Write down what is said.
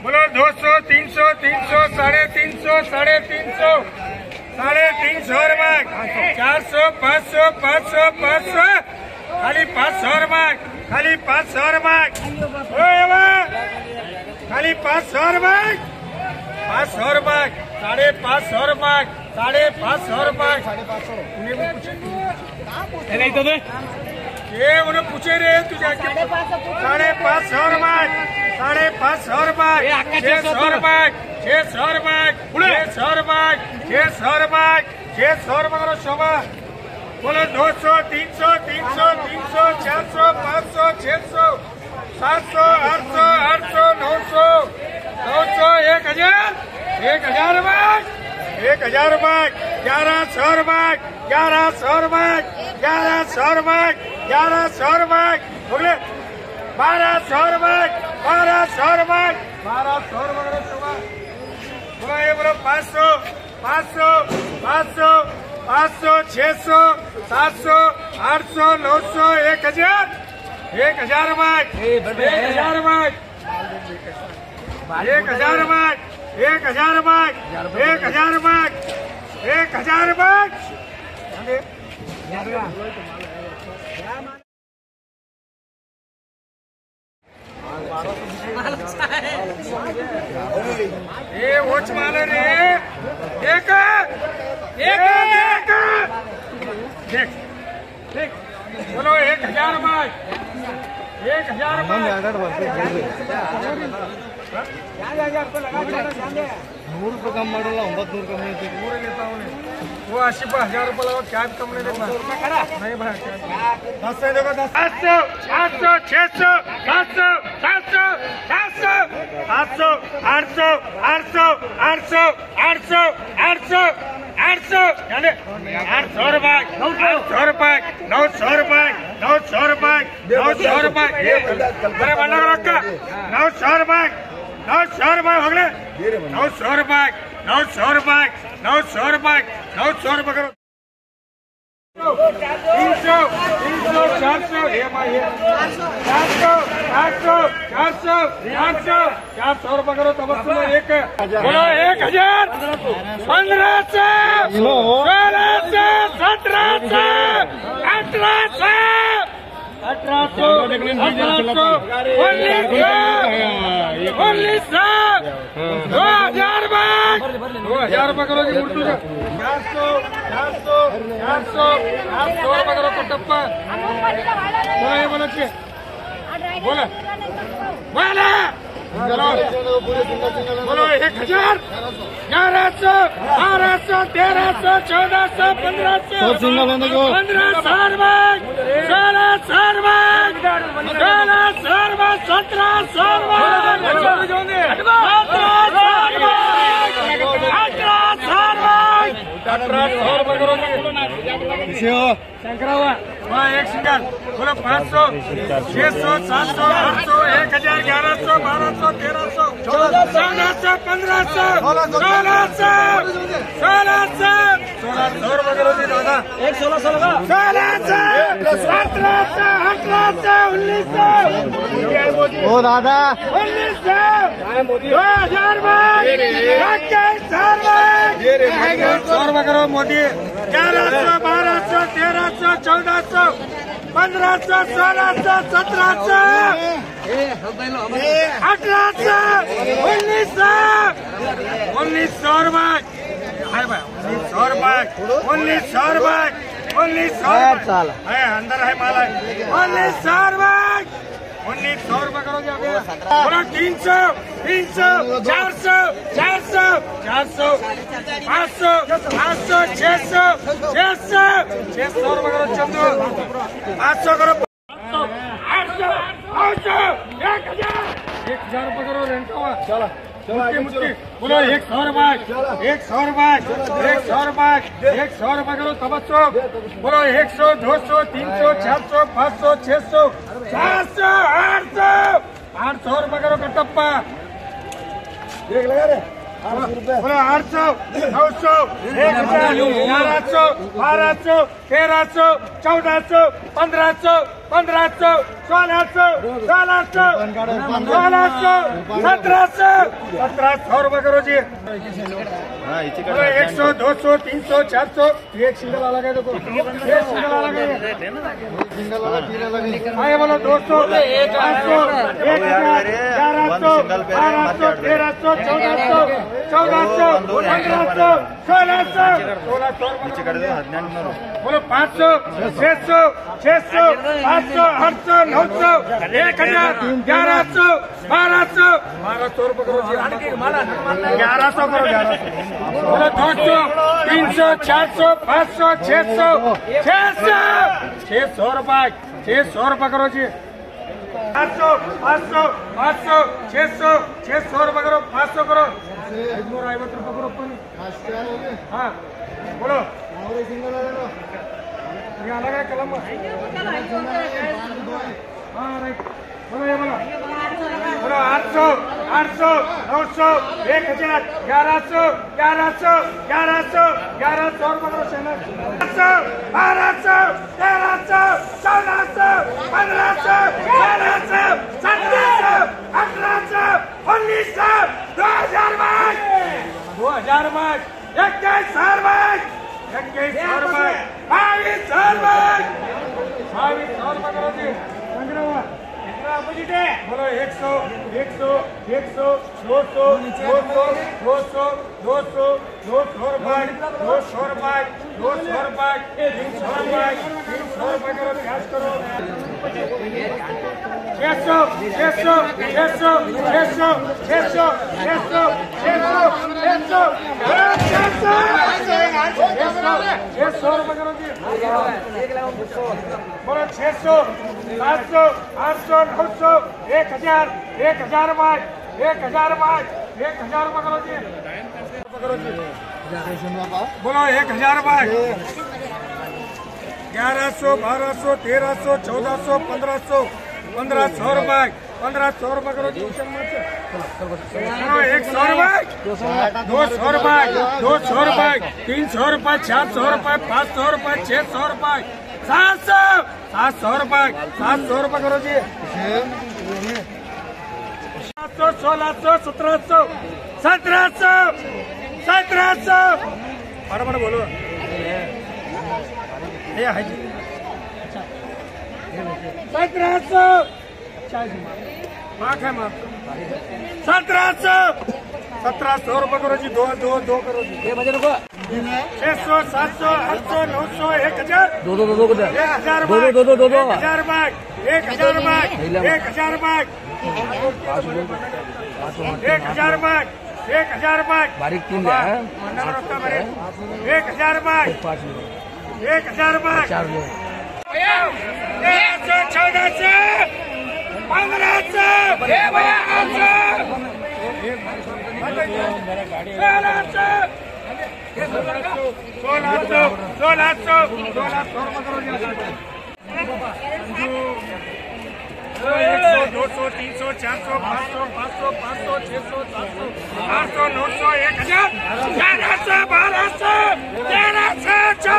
बोलो 200, 300, 300, 350, 350, 350 रुपए, 400, 500, 500, 500, खाली 500 रुपए, खाली 500 रुपए, खाली 500 रुपए, 500 रुपए, 550 रुपए, 550 रुपए, ये उन्हें पूछे रे तुझे 550 रुपए, 550 रुपए, 600 रुपए, 600 रुपए, 600 रुपए, 600 रुपए, 600 रुपए करो शोभा। बोलो 200, 300, 300, 300, 400, 500, 600, 700, 800, 800, 900, 900, 1000, 1000 रुपए, 1000 रुपए, 1100 रुपए, 1100 रुपए, 1100 रुपए, 1100 रुपए, बोले 1200 रुपए, 1200 रुपए, 1200 रुपए शोभा। बोलो ये बोलो 500, 500, 500, 500, 600, 700, 800, 900, 1000, 1000 रुपए, 1000 रुपए, 1000 रुपए, 1000 रुपए, 1000 रुपए, 1000 रुपए, ये वोच माले रे एक एक देख देख बोलो 1000 रुपए, 1000 रुपए, 100 रुपये कम ಮಾಡಲ್ಲ 900 कम नहीं पूरे लेता हूँ वो 80 पर 1000 रुपये लगा क्या कम नहीं देगा नहीं भाई 10 से देखो 10 800 800 600 700 700 700 700 800 800 800 800 800 800 यानी 800 रुपए 900 रुपए 900 रुपए 900 रुपए 900 रुपए अरे बंदा रखा 900 रुपए 900 रुपए हो गए 900 रुपए 900 रुपए 900 रुपए 900 रुपए करो 300 300 400 400 400 400 400 400 रुपए करो तब एक बोलो 1000 1500 1600 1700 1800 1800 2000 रुपए करो जी मुर्तू 400 400 400 800 रुपए करो कटप्पा बोला ये बोला के बोला बोला बोलो 1000 1100 1200 1300 1400 1500 1500 रुपए 1600 रुपए 1600 रुपए 1700 शंकरा हुआ वहाँ एक सिंगल बोलो 500 600 700 800 1000 1100 1200 1300 1400 1500 1600 1600 रुपए करो जी दादा 1600 लगा 1700 1900 ओ दादा 1900 2000 रुपए करो मोदी 1100 1200 1300 1400 1500 1600 1700 1800 1900 रुपए 1900 रुपए 1900 रुपए 1900 है अंदर है माला 1900 रुपए 1900 रुपए करोगे अभी बोलो 300 300 400 400 400 500 500 600 600 600 रुपए करो चंदू 500 करो 800 800 1000 रुपए करो रेंट हुआ चलो बोलो 100 रुपए 100 रुपए 100 रुपए 100 रुपए करो तबस्सुम बोलो 100 200 300 400 500 600 700 800 800 रुपए करो कटप्पा देख लगा रे बोलो 800 900 1000 1100 1200 1300 1400 1500 1500 1600 1700 1700 रुपये करो जी। 100 200 300 400 एक सिंगल अलग है। देखो एक सिंगल अलग है। आगे बोलो 200 500 1000 1100 1200 1300 1400 1500 1600 बोलो 500 600 600 500 800 900 1000 1100 1200 रुपये करो जी। 1100 करो 1100 बोलो 200 300 400 500 600 रुपये 600 रुपये करो जी। 500 500 500 600 रुपये करो 500 करो 550 रुपये करो पण। हाँ बोलो ये अलग है कलम। हाँ राइट बोलो ये बोलो 800 800 900 1000 1100 1100 1100 1100 रुपये करो channel. 1200 1300 1400 1500 1600 1700 1800 1900 2000 bike 21,000 bike 22,000 bike 22,000 bike 22,000 bike 22,000 रुपये करो जी। बोलो 100 100 100 200 200 200 200 200 रुपये 200 रुपये 200 रुपये 300 रुपये 300 रुपये करो कैश करो। 600 600 600 600 600 600 600 रुपये करो जी। बोलो 600 700 800 900 1000 1000 बाइक 1000 बाइक 1000 रुपये करो जी। बोलो 1000 बाइक 1100 1200 1300 1400 1500 1500 रुपये 1500 रुपये करो जी। 100 रुपये 200 रुपये 200 रुपये 300 रुपये 400 रुपये 500 रुपये 600 रुपये 700 रुपये 700 रुपये करो जी। 1600 1700 1700 1700 बड़ा बोलो ये है जी 1700 मार्क है मार्क 1700 रुपये करो जी। 2 करो जी। 600 700 800 900 1000 दो 1000 bike 1000 bike 1000 bike 1000 bike 1000 bike 1000 bike बारीक 3 1000 बाइक 1000 बाइक 1400 1500 100 200 300 400 500 500 500 600 700 800 900 1000 1100 1200 1300